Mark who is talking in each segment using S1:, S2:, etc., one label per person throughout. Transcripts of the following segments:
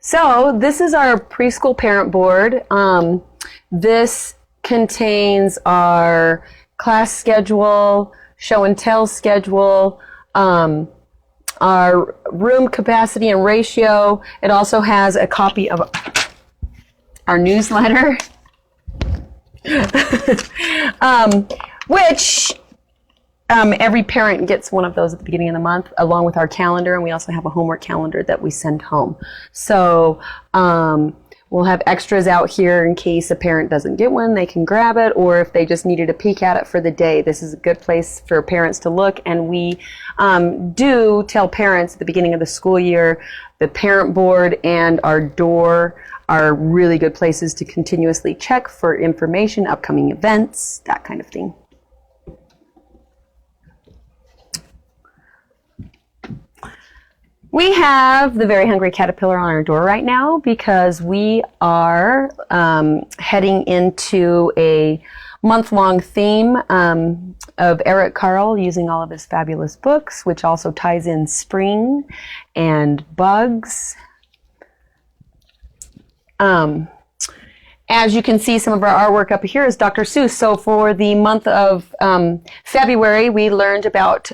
S1: So this is our preschool parent board. This contains our class schedule, show and tell schedule, our room capacity and ratio. It also has a copy of our newsletter, which every parent gets one of those at the beginning of the month, along with our calendar, and we also have a homework calendar that we send home. So we'll have extras out here in case a parent doesn't get one, they can grab it, or if they just needed a peek at it for the day, this is a good place for parents to look. And we do tell parents at the beginning of the school year, the parent board and our door are really good places to continuously check for information, upcoming events, that kind of thing. We have the Very Hungry Caterpillar on our door right now because we are heading into a month-long theme of Eric Carle using all of his fabulous books, which also ties in spring and bugs. As you can see, some of our artwork up here is Dr. Seuss. So for the month of February, we learned about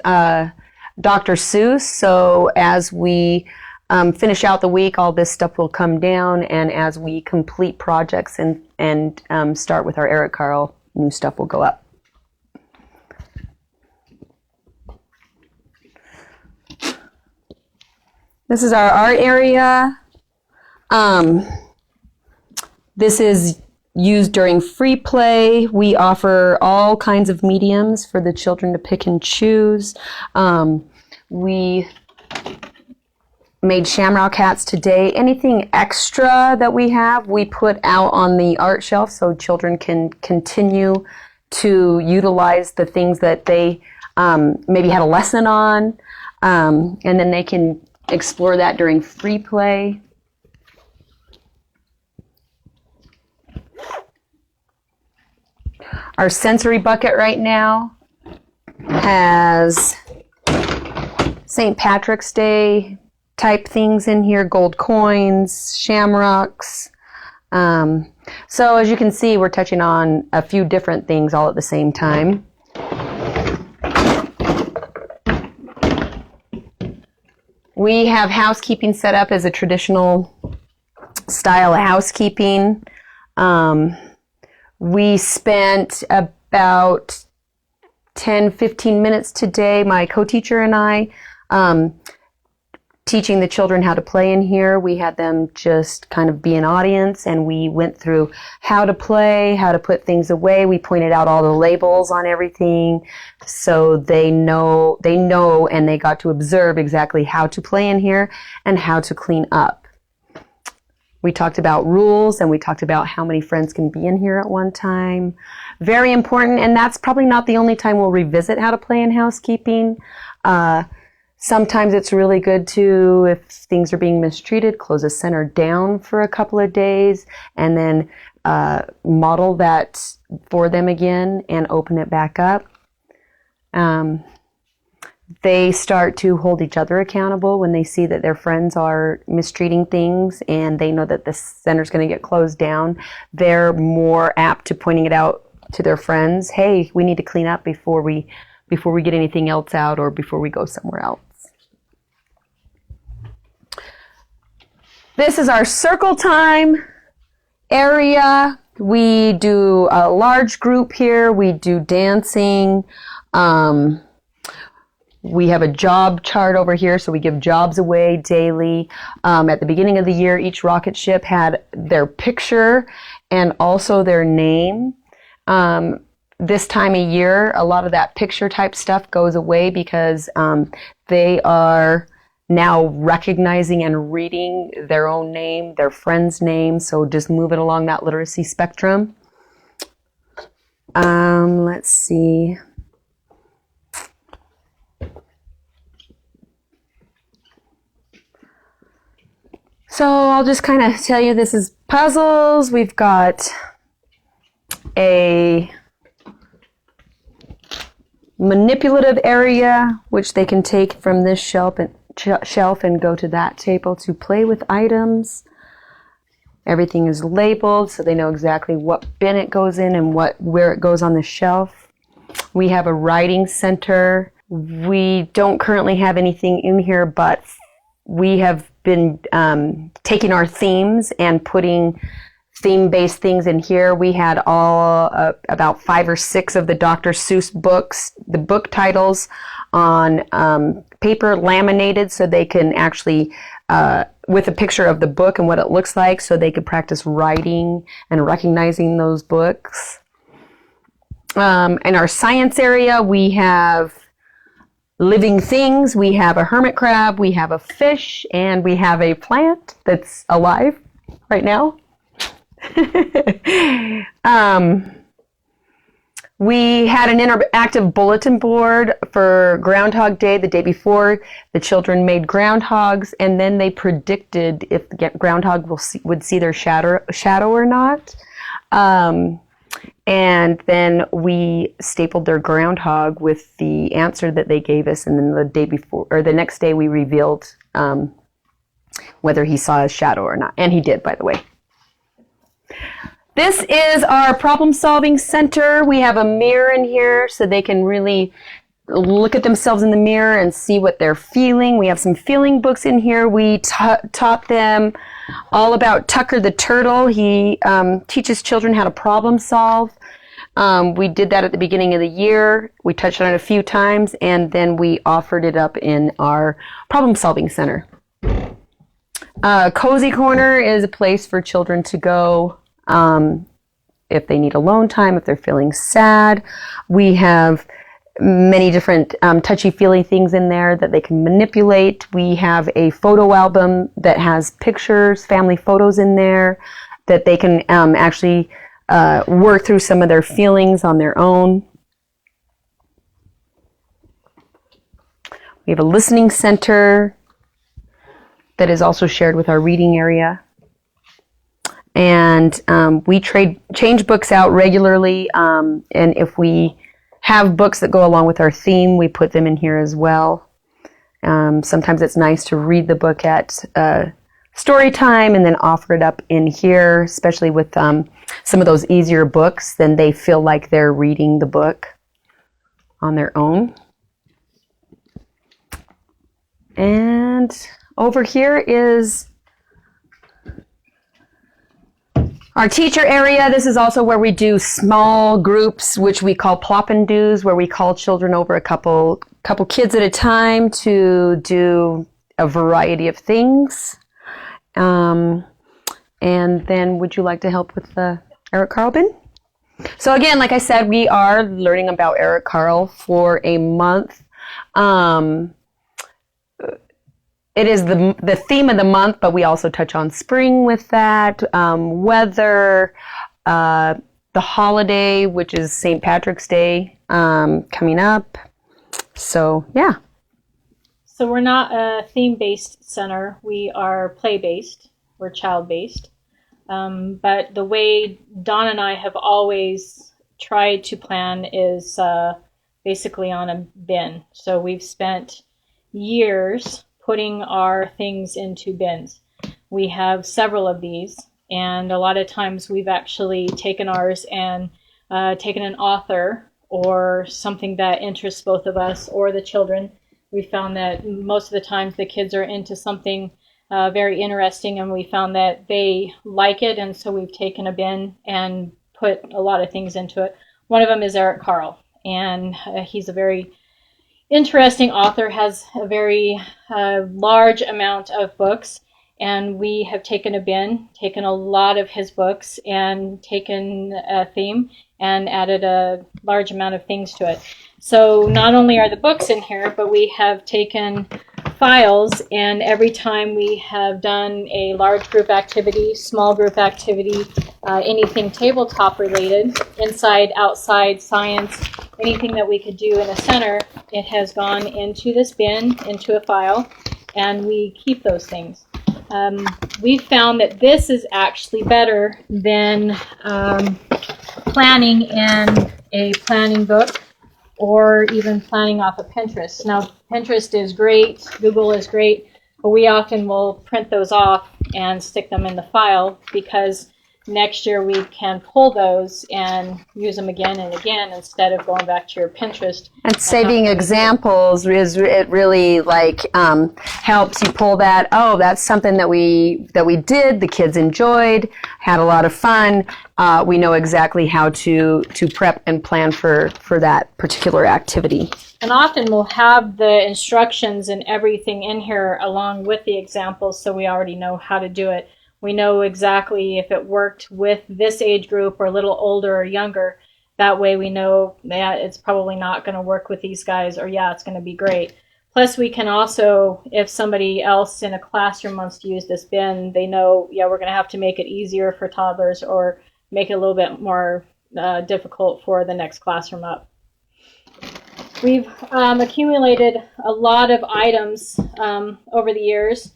S1: Dr. Seuss. So as we finish out the week, all this stuff will come down, and as we complete projects and start with our Eric Carle, new stuff will go up. This is our art area. This is used during free play. We offer all kinds of mediums for the children to pick and choose. We made shamrock hats today. Anything extra that we have, we put out on the art shelf so children can continue to utilize the things that they maybe had a lesson on, and then they can explore that during free play. Our sensory bucket right now has St. Patrick's Day type things in here, gold coins, shamrocks. So as you can see, we're touching on a few different things all at the same time. We have housekeeping set up as a traditional style of housekeeping. We spent about 10-15 minutes today, my co-teacher and I, teaching the children how to play in here. We had them just kind of be an audience, and we went through how to play, how to put things away. We pointed out all the labels on everything so they know, and they got to observe exactly how to play in here and how to clean up. We talked about rules, and we talked about how many friends can be in here at one time. Very important, and that's probably not the only time we'll revisit how to play in housekeeping. Sometimes it's really good to, if things are being mistreated, close a center down for a couple of days, and then model that for them again and open it back up. They start to hold each other accountable when they see that their friends are mistreating things and they know that the center's going to get closed down. They're more apt to pointing it out to their friends. Hey, we need to clean up before we get anything else out or before we go somewhere else. This is our circle time area. We do a large group here. We do dancing. We have a job chart over here, so we give jobs away daily. At the beginning of the year, each rocket ship had their picture and also their name. This time of year, a lot of that picture type stuff goes away because they are now recognizing and reading their own name, their friend's name, so just move it along that literacy spectrum. Let's see. So I'll just kind of tell you, this is puzzles. We've got a manipulative area, which they can take from this shelf and go to that table to play with items. Everything is labeled so they know exactly what bin it goes in and where it goes on the shelf. We have a writing center. We don't currently have anything in here, but we have been taking our themes and putting theme-based things in here. We had about 5 or 6 of the Dr. Seuss books, the book titles on paper laminated so they can actually, with a picture of the book and what it looks like, so they could practice writing and recognizing those books. In our science area, we have living things. We have a hermit crab, we have a fish, and we have a plant that's alive right now. We had an interactive bulletin board for Groundhog Day the day before. The children made groundhogs, and then they predicted if the groundhog would see their shadow or not. And then we stapled their groundhog with the answer that they gave us, and then the day before, or the next day, we revealed whether he saw his shadow or not. And he did, by the way. This is our problem-solving center. We have a mirror in here so they can really look at themselves in the mirror and see what they're feeling. We have some feeling books in here. We taught them all about Tucker the Turtle. He teaches children how to problem solve. We did that at the beginning of the year. We touched on it a few times, and then we offered it up in our problem-solving center. Cozy Corner is a place for children to go if they need alone time, if they're feeling sad. We have many different touchy-feely things in there that they can manipulate. We have a photo album that has pictures, family photos in there that they can actually work through some of their feelings on their own. We have a listening center that is also shared with our reading area. And we change books out regularly, and if we have books that go along with our theme, we put them in here as well. Sometimes it's nice to read the book at story time and then offer it up in here, especially with some of those easier books. Then they feel like they're reading the book on their own. And over here is our teacher area. This is also where we do small groups, which we call plop and do's, where we call children over a couple kids at a time to do a variety of things. And then would you like to help with the Eric Carle bin? So again, like I said, we are learning about Eric Carle for a month. It is the theme of the month, but we also touch on spring with that, weather, the holiday, which is St. Patrick's Day, coming up. So, yeah.
S2: So we're not a theme-based center. We are play-based. We're child-based. But the way Dawn and I have always tried to plan is basically on a bin. So we've spent years putting our things into bins. We have several of these, and a lot of times we've actually taken ours and taken an author or something that interests both of us or the children. We found that most of the times the kids are into something very interesting, and we found that they like it, and so we've taken a bin and put a lot of things into it. One of them is Eric Carle, and he's a very interesting author, has a very large amount of books, and we have taken a bin, taken a lot of his books, and taken a theme and added a large amount of things to it. So not only are the books in here, but we have taken files, and every time we have done a large group activity, small group activity, anything tabletop related, inside, outside, science, anything that we could do in a center, it has gone into this bin, into a file, and we keep those things. We found that this is actually better than planning in a planning book or even planning off of Pinterest. Now, Pinterest is great, Google is great, but we often will print those off and stick them in the file, because next year we can pull those and use them again and again instead of going back to your Pinterest.
S1: And saving examples is it really helps you pull that. Oh, that's something that we did. The kids enjoyed, had a lot of fun. We know exactly how to prep and plan for that particular activity.
S2: And often we'll have the instructions and everything in here along with the examples, so we already know how to do it. We know exactly if it worked with this age group or a little older or younger. That way we know that it's probably not going to work with these guys, or yeah, it's going to be great. Plus we can also, if somebody else in a classroom wants to use this bin, they know, yeah, we're going to have to make it easier for toddlers or make it a little bit more difficult for the next classroom up. We've accumulated a lot of items over the years.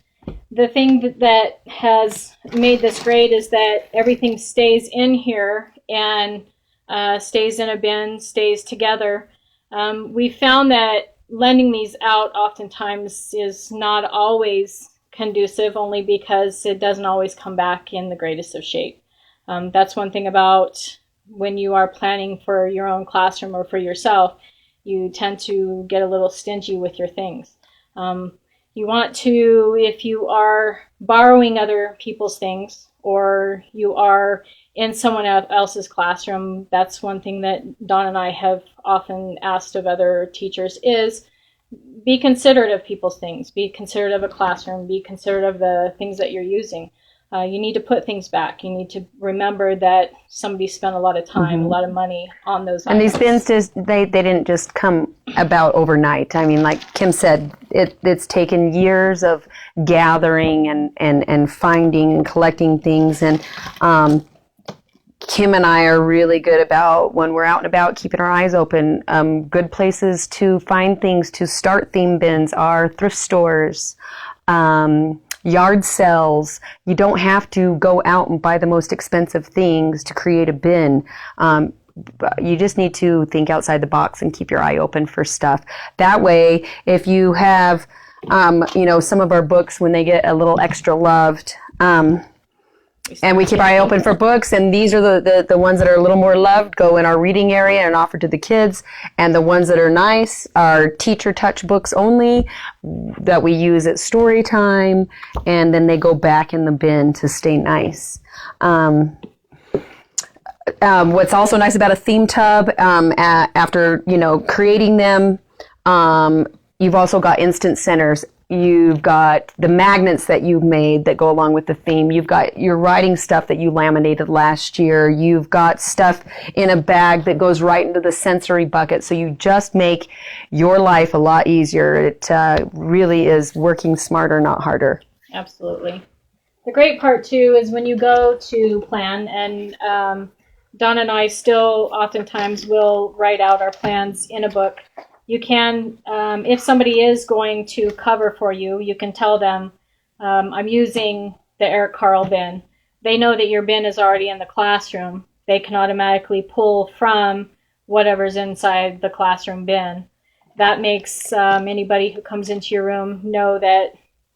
S2: The thing that has made this great is that everything stays in here and stays in a bin, stays together. We found that lending these out oftentimes is not always conducive, only because it doesn't always come back in the greatest of shape. That's one thing about when you are planning for your own classroom or for yourself, you tend to get a little stingy with your things. You want to, if you are borrowing other people's things or you are in someone else's classroom, that's one thing that Dawn and I have often asked of other teachers is be considerate of people's things, be considerate of a classroom, be considerate of the things that you're using. You need to put things back. You need to remember that somebody spent a lot of time, a lot of money on those items.
S1: And these bins, they didn't just come about overnight. I mean, like Kim said, it's taken years of gathering and finding and collecting things. And Kim and I are really good about, when we're out and about, keeping our eyes open. Good places to find things to start theme bins are thrift stores, yard sales. You don't have to go out and buy the most expensive things to create a bin. You just need to think outside the box and keep your eye open for stuff. That way, if you have, some of our books, when they get a little extra loved, and we keep our eye open for books, and these are the ones that are a little more loved, go in our reading area and offered to the kids. And the ones that are nice are teacher touch books only that we use at story time, and then they go back in the bin to stay nice. What's also nice about a theme tub, after creating them, you've also got instant centers. You've got the magnets that you've made that go along with the theme. You've got your writing stuff that you laminated last year. You've got stuff in a bag that goes right into the sensory bucket. So you just make your life a lot easier. It really is working smarter, not harder.
S2: Absolutely. The great part, too, is when you go to plan, and Dawn and I still oftentimes will write out our plans in a book. You can, if somebody is going to cover for you, you can tell them, I'm using the Eric Carle bin. They know that your bin is already in the classroom. They can automatically pull from whatever's inside the classroom bin. That makes anybody who comes into your room know that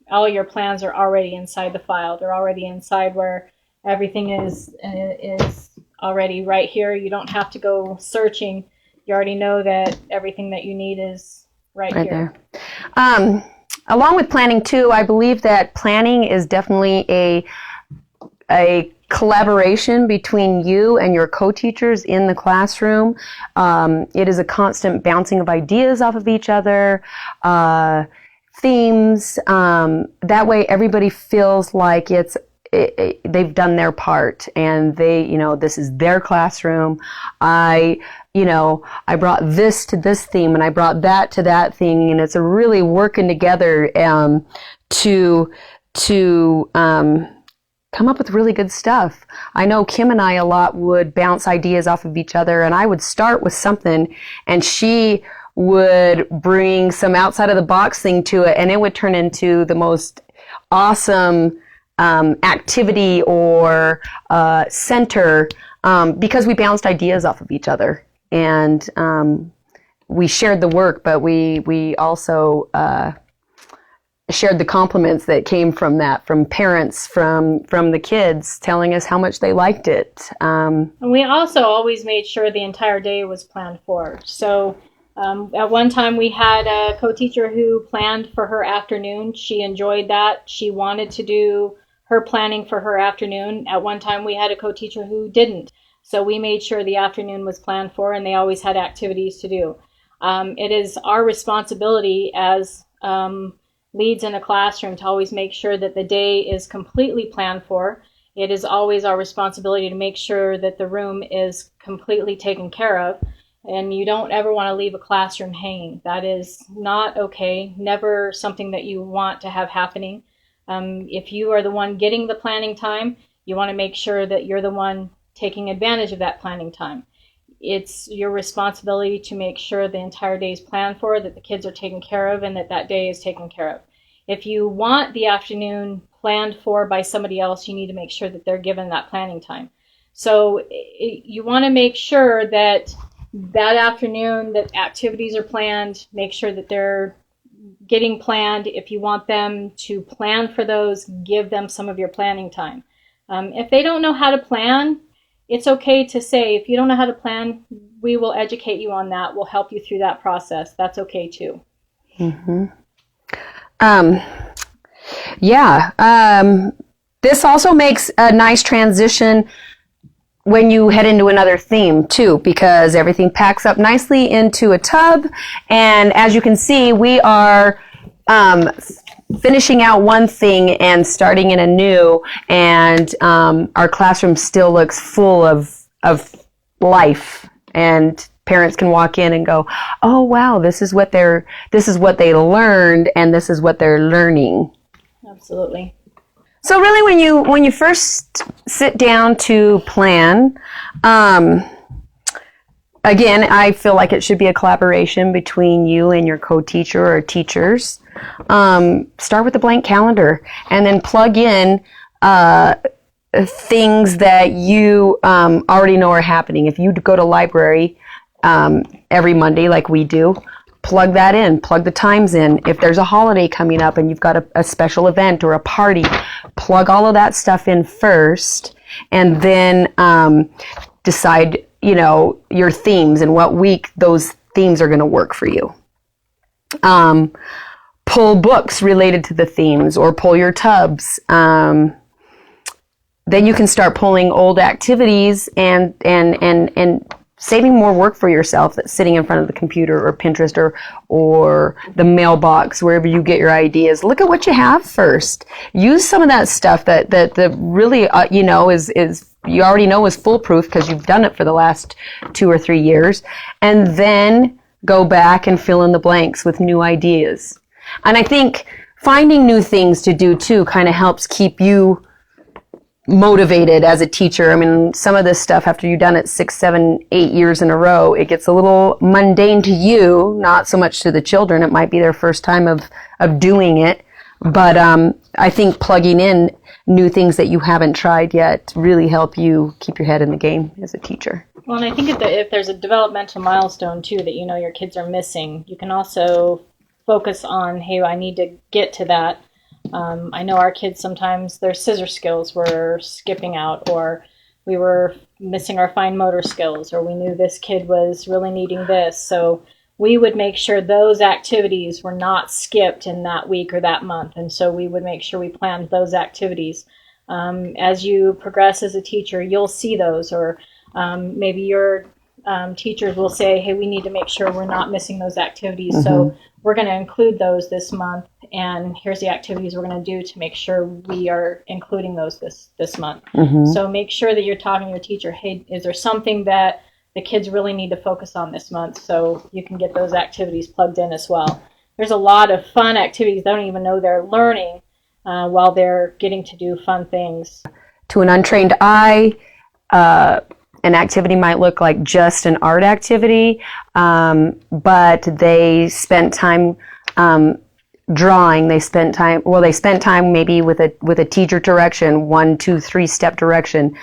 S2: all your plans are already inside the file. They're already inside where everything is already right here. You don't have to go searching. You already know that everything that you need is right here.
S1: There. Along with planning, too, I believe that planning is definitely a collaboration between you and your co-teachers in the classroom. It is a constant bouncing of ideas off of each other, themes. That way everybody feels like they've done their part, and this is their classroom. I brought this to this theme, and I brought that to that thing, and it's a really working together to come up with really good stuff. I know Kim and I a lot would bounce ideas off of each other, and I would start with something, and she would bring some outside of the box thing to it, and it would turn into the most awesome activity or center because we bounced ideas off of each other. And we shared the work, but we also shared the compliments that came from that, from parents, from the kids telling us how much they liked it.
S2: And we also always made sure the entire day was planned for. So at one time we had a co-teacher who planned for her afternoon. She enjoyed that. She wanted to do her planning for her afternoon. At one time we had a co-teacher who didn't. So we made sure the afternoon was planned for, and they always had activities to do. It is our responsibility as leads in a classroom to always make sure that the day is completely planned for. It is always our responsibility to make sure that the room is completely taken care of, and you don't ever want to leave a classroom hanging. That is not okay, never something that you want to have happening. If you are the one getting the planning time, you want to make sure that you're the one taking advantage of that planning time. It's your responsibility to make sure the entire day is planned for, that the kids are taken care of, and that day is taken care of. If you want the afternoon planned for by somebody else, you need to make sure that they're given that planning time. So you want to make sure that afternoon that activities are planned, make sure that they're getting planned. If you want them to plan for those, give them some of your planning time. If they don't know how to plan, it's okay to say, if you don't know how to plan, we will educate you on that. We'll help you through that process. That's okay too.
S1: Mm-hmm. This also makes a nice transition when you head into another theme too, because everything packs up nicely into a tub. And as you can see, we are finishing out one thing and starting in a new, and our classroom still looks full of life, and parents can walk in and go, oh wow, this is what they learned, and this is what they're learning.
S2: Absolutely.
S1: So really, when you first sit down to plan, again, I feel like it should be a collaboration between you and your co-teacher or teachers. Start with a blank calendar and then plug in things that you already know are happening. If you go to library every Monday like we do, plug that in, plug the times in. If there's a holiday coming up and you've got a special event or a party, plug all of that stuff in first, and then decide, your themes and what week those themes are going to work for you. Pull books related to the themes, or pull your tubs. Then you can start pulling old activities and saving more work for yourself that's sitting in front of the computer or Pinterest or the mailbox, wherever you get your ideas. Look at what you have first. Use some of that stuff that really, is you already know is foolproof because you've done it for the last 2 or 3 years. And then go back and fill in the blanks with new ideas. And I think finding new things to do too kind of helps keep you motivated as a teacher. I mean, some of this stuff, after you've done it 6, 7, 8 years in a row, it gets a little mundane to you, not so much to the children. It might be their first time of doing it. But I think plugging in new things that you haven't tried yet really help you keep your head in the game as a teacher.
S2: Well, and I think if there's a developmental milestone too that your kids are missing, you can also focus on, hey, I need to get to that. I know our kids, sometimes their scissor skills were skipping out, or we were missing our fine motor skills, or we knew this kid was really needing this. So we would make sure those activities were not skipped in that week or that month. And so we would make sure we planned those activities. As you progress as a teacher, you'll see those, or maybe your teachers will say, hey, we need to make sure we're not missing those activities. Mm-hmm. So we're going to include those this month, and here's the activities we're going to do to make sure we are including those this month. Mm-hmm. So make sure that you're talking to your teacher, hey, is there something that the kids really need to focus on this month, so you can get those activities plugged in as well. There's a lot of fun activities they don't even know they're learning while they're getting to do fun things.
S1: To an untrained eye, an activity might look like just an art activity, but they spent time drawing. They spent time maybe with a teacher direction, 1, 2, 3 step direction,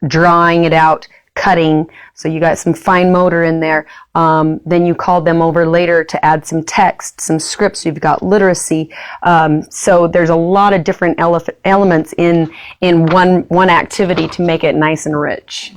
S1: drawing it out, cutting, so you got some fine motor in there. Then you called them over later to add some text, some scripts. You've got literacy. So there's a lot of different elements in one activity to make it nice and rich.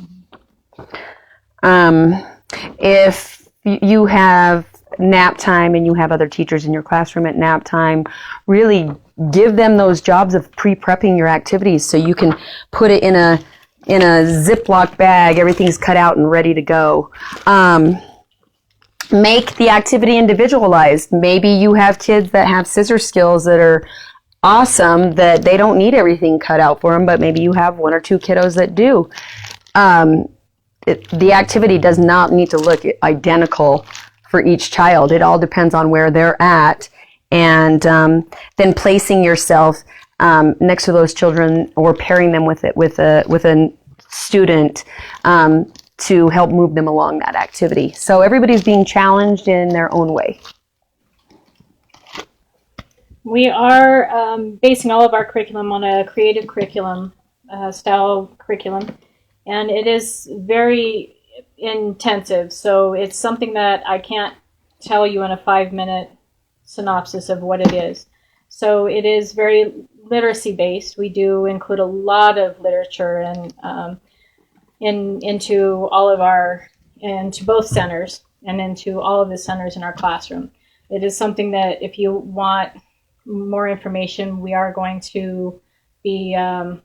S1: If you have nap time and you have other teachers in your classroom at nap time, really give them those jobs of pre-prepping your activities so you can put it in a Ziploc bag. Everything's cut out and ready to go. Make the activity individualized. Maybe you have kids that have scissor skills that are awesome, that they don't need everything cut out for them, but maybe you have one or two kiddos that do. The activity does not need to look identical for each child. It all depends on where they're at, and then placing yourself next to those children or pairing them with a student to help move them along that activity. So everybody's being challenged in their own way.
S2: We are basing all of our curriculum on a creative curriculum, style curriculum, and it is very intensive. So it's something that I can't tell you in a 5-minute synopsis of what it is. So it is very literacy based. We do include a lot of literature and into both centers and into all of the centers in our classroom. It is something that if you want more information, we are going to be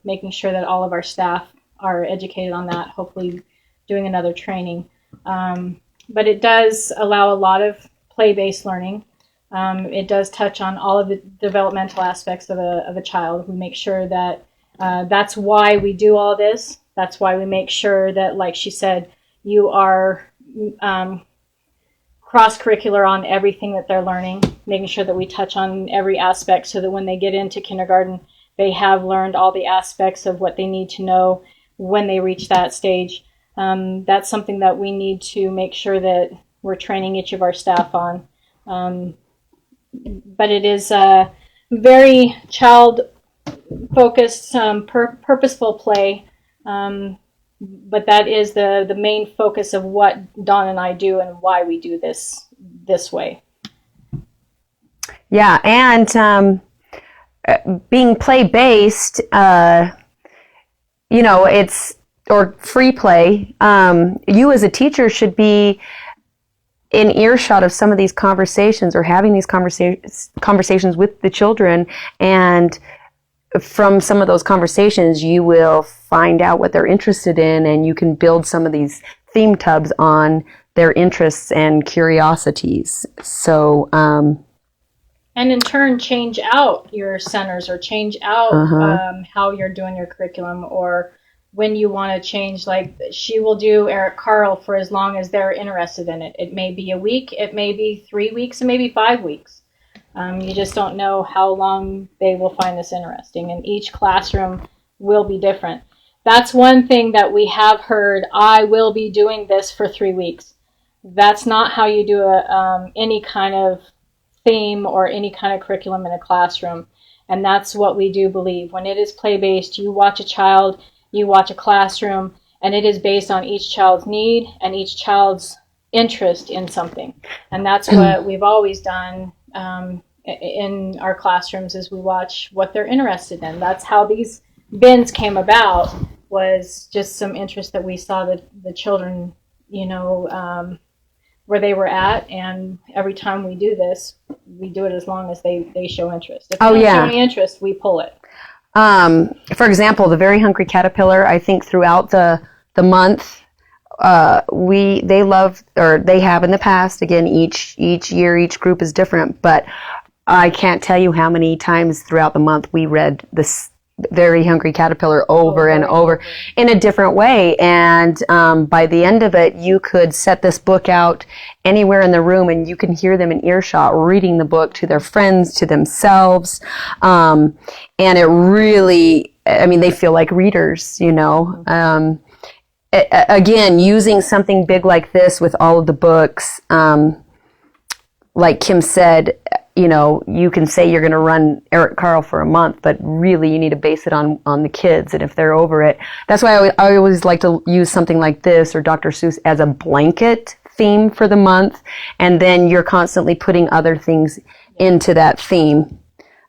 S2: making sure that all of our staff are educated on that, hopefully doing another training. But it does allow a lot of play-based learning. It does touch on all of the developmental aspects of a child. We make sure that that's why we do all this. That's why we make sure that, like she said, you are cross-curricular on everything that they're learning, making sure that we touch on every aspect so that when they get into kindergarten, they have learned all the aspects of what they need to know when they reach that stage. That's something that we need to make sure that we're training each of our staff on. But it is very child-focused, purposeful play. But that is the main focus of what Dawn and I do and why we do this way.
S1: Yeah, and being play-based, it's, or free play, you as a teacher should be in earshot of some of these conversations or having these conversations with the children, and from some of those conversations you will find out what they're interested in, and you can build some of these theme tubs on their interests and curiosities. So
S2: and in turn change out your centers or change out how you're doing your curriculum, or when you want to change, like she will do Eric Carle for as long as they're interested in it. It may be a week, it may be 3 weeks, it may be 5 weeks. You just don't know how long they will find this interesting, and each classroom will be different. That's one thing that we have heard, I will be doing this for 3 weeks. That's not how you do any kind of theme or any kind of curriculum in a classroom, and that's what we do believe. When it is play-based, you watch a child, you watch a classroom, and it is based on each child's need and each child's interest in something. And that's what we've always done in our classrooms, is we watch what they're interested in. That's how these bins came about, was just some interest that we saw that the children, where they were at. And every time we do this, we do it as long as they show interest. If they don't show any interest, we pull it.
S1: For example, the Very Hungry Caterpillar, I think throughout the month, they love, or they have in the past, again, each year, each group is different, but I can't tell you how many times throughout the month we read this Very Hungry Caterpillar over and over in a different way. And by the end of it, you could set this book out anywhere in the room and you can hear them in earshot reading the book to their friends, to themselves. And it really, they feel like readers, Again, using something big like this with all of the books, like Kim said, you can say you're going to run Eric Carl for a month, but really you need to base it on the kids. And if they're over it, that's why I always like to use something like this or Dr. Seuss as a blanket theme for the month. And then you're constantly putting other things into that theme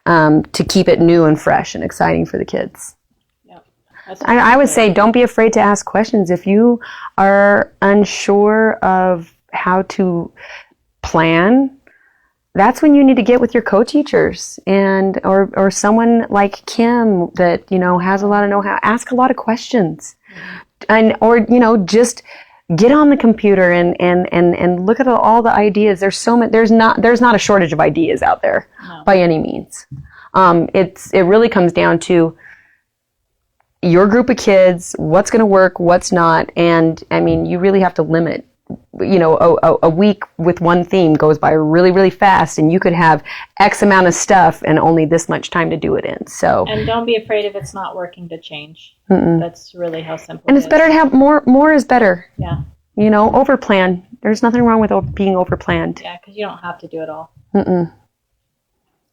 S1: to keep it new and fresh and exciting for the kids. I would say don't be afraid to ask questions. If you are unsure of how to plan, that's when you need to get with your co-teachers and or someone like Kim that has a lot of know-how. Ask a lot of questions, and or just get on the computer and look at all the ideas. There's so many. There's not a shortage of ideas out there by any means. It really comes down to your group of kids, what's going to work, what's not, and I mean you really have to limit. A week with one theme goes by really, really fast, and you could have X amount of stuff and only this much time to do it in. So, and
S2: don't be afraid if it's not working to change. That's really how simple.
S1: And it's better to have more. More is better.
S2: Yeah.
S1: Over plan. There's nothing wrong with being over planned.
S2: Yeah, because you don't have to do it all.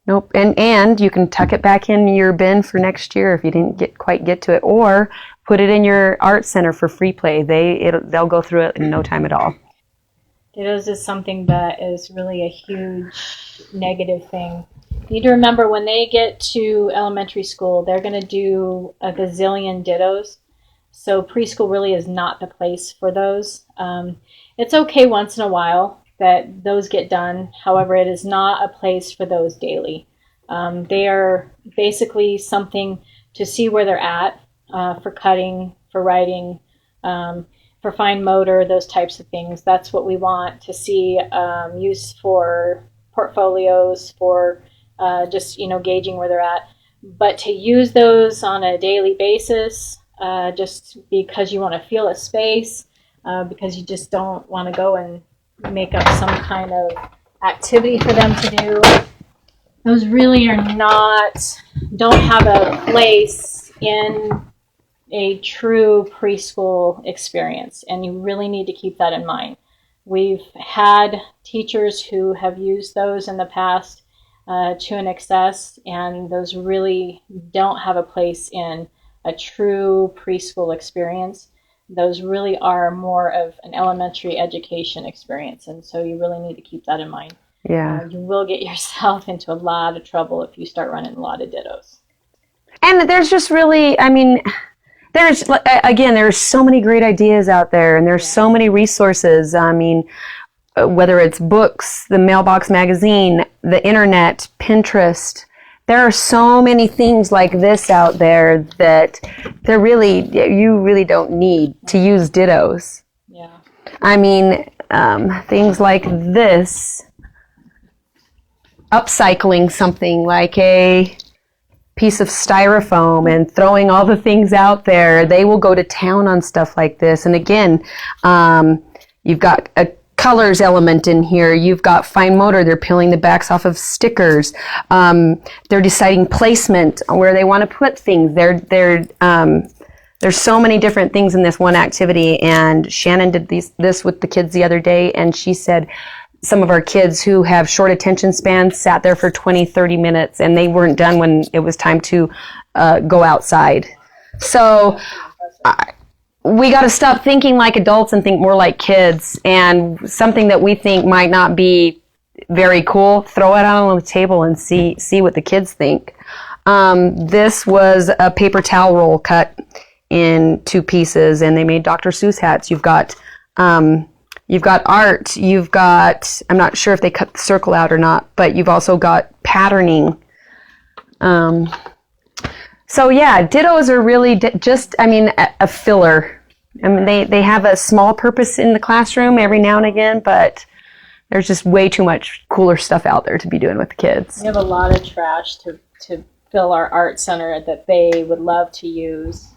S1: Nope. And you can tuck it back in your bin for next year if you didn't quite get to it, or put it in your art center for free play. They'll go through it in no time at all.
S2: Dittos is something that is really a huge negative thing. You need to remember when they get to elementary school, they're going to do a gazillion dittos. So preschool really is not the place for those. It's okay once in a while that those get done. However, it is not a place for those daily. They are basically something to see where they're at for cutting, for writing, for fine motor, those types of things. That's what we want to see used for portfolios, for just gauging where they're at. But to use those on a daily basis, just because you want to feel a space, because you just don't want to go and make up some kind of activity for them to do, those really don't have a place in a true preschool experience, and you really need to keep that in mind. We've had teachers who have used those in the past to an excess, and those really don't have a place in a true preschool experience. Those really are more of an elementary education experience, and so you really need to keep that in mind.
S1: Yeah.
S2: You will get yourself into a lot of trouble if you start running a lot of dittos.
S1: And there's just really, there's so many great ideas out there, and there's so many resources. Whether it's books, the Mailbox magazine, the internet, Pinterest, there are so many things like this out there that you really don't need to use dittos.
S2: Yeah.
S1: Things like this, upcycling something like a piece of styrofoam and throwing all the things out there. They will go to town on stuff like this. And again, you've got a colors element in here. You've got fine motor. They're peeling the backs off of stickers. They're deciding placement where they want to put things. There's so many different things in this one activity. And Shannon did this with the kids the other day, and she said some of our kids who have short attention spans sat there for 20, 30 minutes, and they weren't done when it was time to go outside. So we got to stop thinking like adults and think more like kids. And something that we think might not be very cool, throw it out on the table and see what the kids think. This was a paper towel roll cut in 2 pieces, and they made Dr. Seuss hats. You've got art. You've got, I'm not sure if they cut the circle out or not, but you've also got patterning. So yeah, dittos are really just a filler. They have a small purpose in the classroom every now and again, but there's just way too much cooler stuff out there to be doing with the kids.
S2: We have a lot of trash to fill our art center that they would love to use.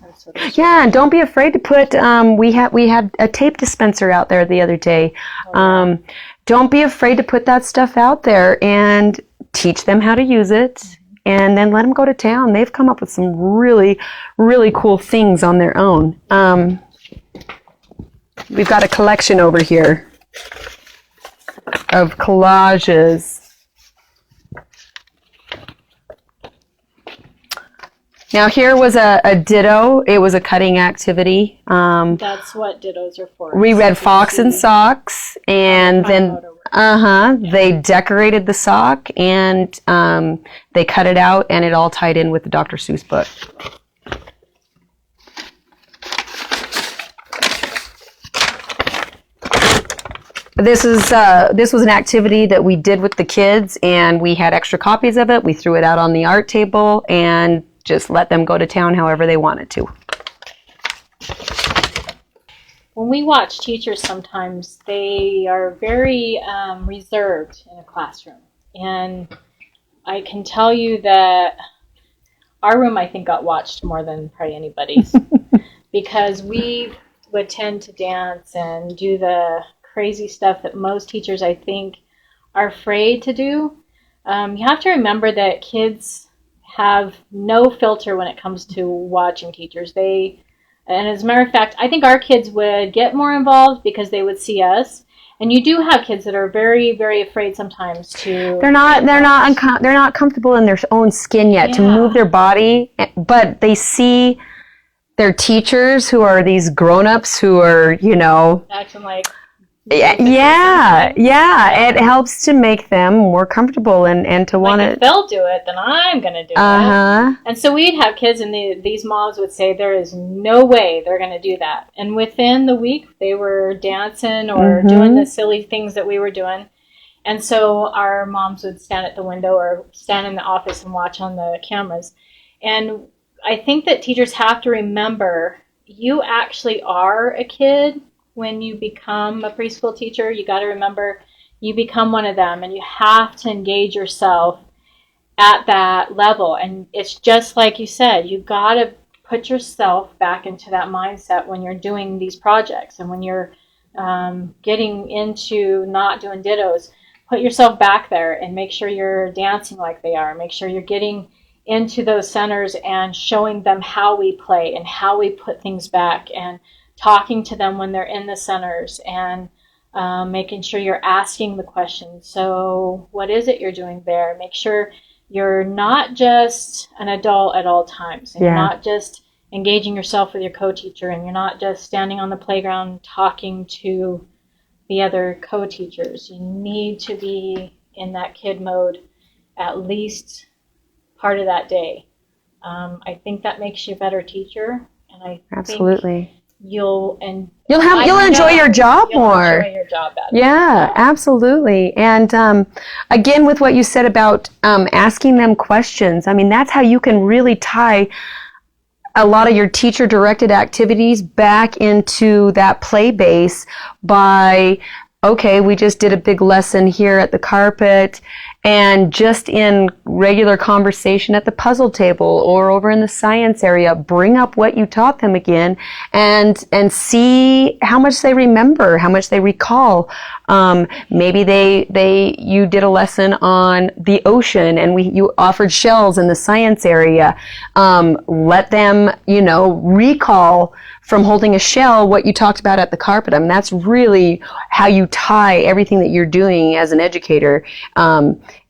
S1: Yeah, and don't be afraid to put, we had a tape dispenser out there the other day. Don't be afraid to put that stuff out there and teach them how to use it. And then let them go to town. They've come up with some really, really cool things on their own. We've got a collection over here of collages Now here was a ditto. It was a cutting activity.
S2: That's what dittos are for.
S1: We read Fox and Socks, and then they decorated the sock, and they cut it out, and it all tied in with the Dr. Seuss book. This was an activity that we did with the kids, and we had extra copies of it. We threw it out on the art table and just let them go to town however they wanted to.
S2: When we watch teachers, sometimes they are very reserved in a classroom. And I can tell you that our room, I think, got watched more than probably anybody's because we would tend to dance and do the crazy stuff that most teachers, I think, are afraid to do. You have to remember that kids have no filter when it comes to watching teachers. And as a matter of fact, I think our kids would get more involved because they would see us. And you do have kids that are very, very afraid sometimes to. They're
S1: not comfortable in their own skin yet to move their body, but they see their teachers who are these grown-ups who are,
S2: acting like.
S1: Yeah. It helps to make them more comfortable and to want to.
S2: If they'll do it, then I'm going to do it. And so we'd have kids, and these moms would say, there is no way they're going to do that. And within the week, they were dancing or doing the silly things that we were doing. And so our moms would stand at the window or stand in the office and watch on the cameras. And I think that teachers have to remember, you actually are a kid. When you become a preschool teacher, you got to remember you become one of them, and you have to engage yourself at that level. And it's just like you said, you got to put yourself back into that mindset when you're doing these projects and when you're getting into not doing dittos. Put yourself back there and make sure you're dancing like they are. Make sure you're getting into those centers and showing them how we play and how we put things back, and talking to them when they're in the centers, and making sure you're asking the questions. So what is it you're doing there? Make sure you're not just an adult at all times. And you're not just engaging yourself with your co-teacher, and you're not just standing on the playground talking to the other co-teachers. You need to be in that kid mode at least part of that day. I think that makes you a better teacher. And I
S1: Absolutely.
S2: think you'll enjoy
S1: your job more.
S2: Enjoy your job better.
S1: Yeah, absolutely. And again, with what you said about asking them questions, I mean, that's how you can really tie a lot of your teacher-directed activities back into that play base by, okay, we just did a big lesson here at the carpet, and just in regular conversation at the puzzle table or over in the science area, bring up what you taught them again and see how much they remember, how much they recall. Maybe you did a lesson on the ocean and you offered shells in the science area. Let them, recall from holding a shell what you talked about at the carpet. I mean, that's really how you tie everything that you're doing as an educator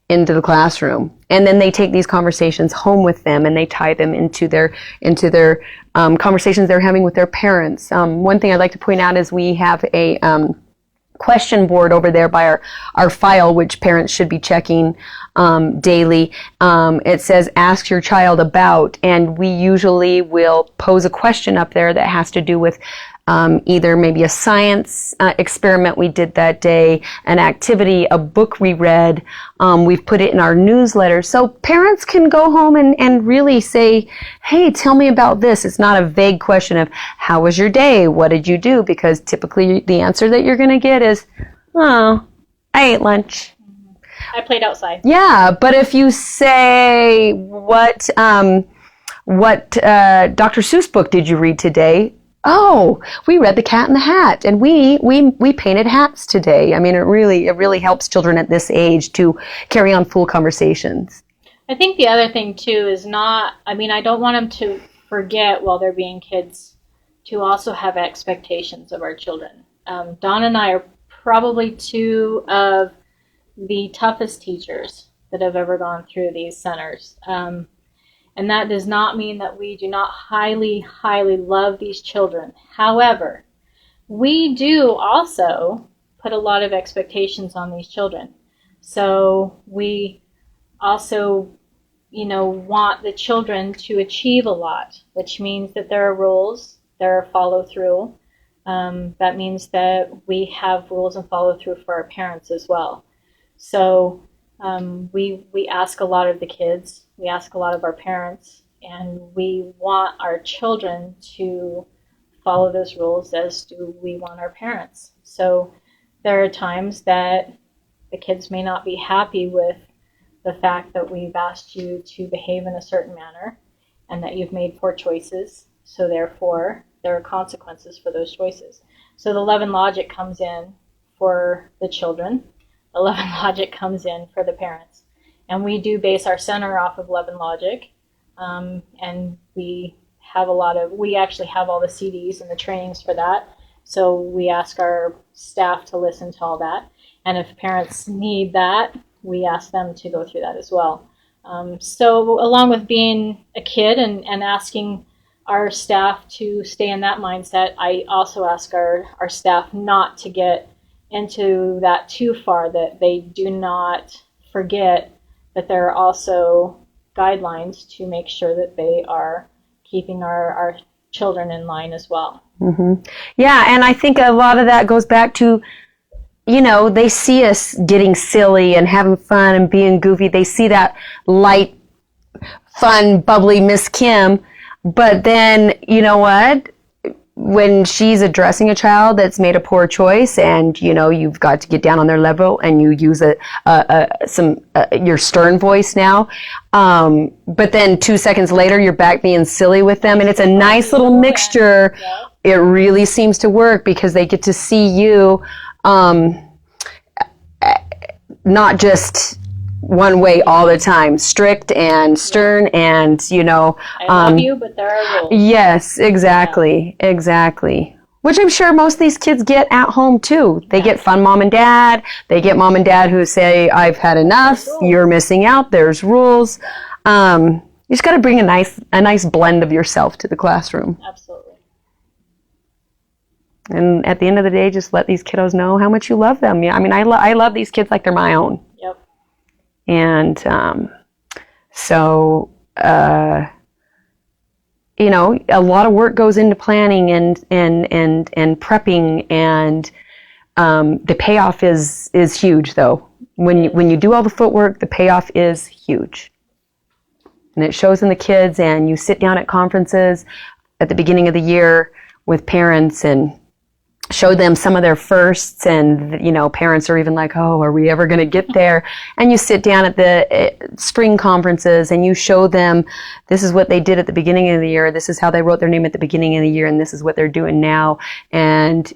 S1: into the classroom. And then they take these conversations home with them, and they tie them into their conversations they're having with their parents. One thing I'd like to point out is we have a question board over there by our file, which parents should be checking daily. It says, ask your child about, and we usually will pose a question up there that has to do with either maybe a science experiment we did that day, an activity, a book we read. We've put it in our newsletter. So parents can go home and really say, hey, tell me about this. It's not a vague question of, how was your day? What did you do? Because typically the answer that you're going to get is, oh, I ate lunch.
S2: I played outside.
S1: Yeah, but if you say, what Dr. Seuss book did you read today? Oh, we read The Cat in the Hat, and we painted hats today. I mean, it really helps children at this age to carry on full conversations.
S2: I think the other thing too is I don't want them to forget while they're being kids to also have expectations of our children. Dawn and I are probably two of the toughest teachers that have ever gone through these centers. And that does not mean that we do not highly, highly love these children. However, we do also put a lot of expectations on these children. So we also, want the children to achieve a lot, which means that there are rules, there are follow through. That means that we have rules and follow through for our parents as well. So we ask a lot of the kids, we ask a lot of our parents, and we want our children to follow those rules as do we want our parents. So there are times that the kids may not be happy with the fact that we've asked you to behave in a certain manner and that you've made poor choices. So therefore, there are consequences for those choices. So the love and logic comes in for the children. The love and logic comes in for the parents. And we do base our center off of love and logic. And we actually have all the CDs and the trainings for that. So we ask our staff to listen to all that. And if parents need that, we ask them to go through that as well. So along with being a kid and asking our staff to stay in that mindset, I also ask our staff not to get into that too far, that they do not forget that there are also guidelines to make sure that they are keeping our children in line as well.
S1: Mm-hmm. Yeah, and I think a lot of that goes back to, they see us getting silly and having fun and being goofy. They see that light, fun, bubbly Miss Kim. But then, you know what? When she's addressing a child that's made a poor choice and, you've got to get down on their level and you use your stern voice now. But then 2 seconds later, you're back being silly with them. And it's a nice little mixture. It really seems to work because they get to see you, not just one way all the time, strict and stern and,
S2: I love you, but there are rules.
S1: Yes, exactly, exactly. Which I'm sure most of these kids get at home too. They get fun mom and dad. They get mom and dad who say, I've had enough, you're missing out, there's rules. You just got to bring a nice blend of yourself to the classroom.
S2: Absolutely.
S1: And at the end of the day, just let these kiddos know how much you love them. Yeah, I mean, I love these kids like they're my own.
S2: Yep.
S1: And a lot of work goes into planning and prepping, and the payoff is huge. Though when you do all the footwork, the payoff is huge, and it shows in the kids. And you sit down at conferences at the beginning of the year with parents and show them some of their firsts, and parents are even like, oh, are we ever going to get there? And you sit down at the spring conferences and you show them, this is what they did at the beginning of the year, this is how they wrote their name at the beginning of the year, and this is what they're doing now. And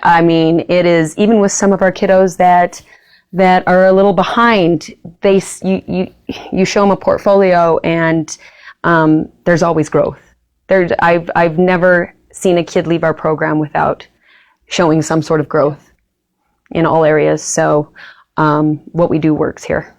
S1: I mean, it is, even with some of our kiddos that are a little behind, you show them a portfolio, and there's always growth. I've never seen a kid leave our program without showing some sort of growth in all areas. So what we do works here.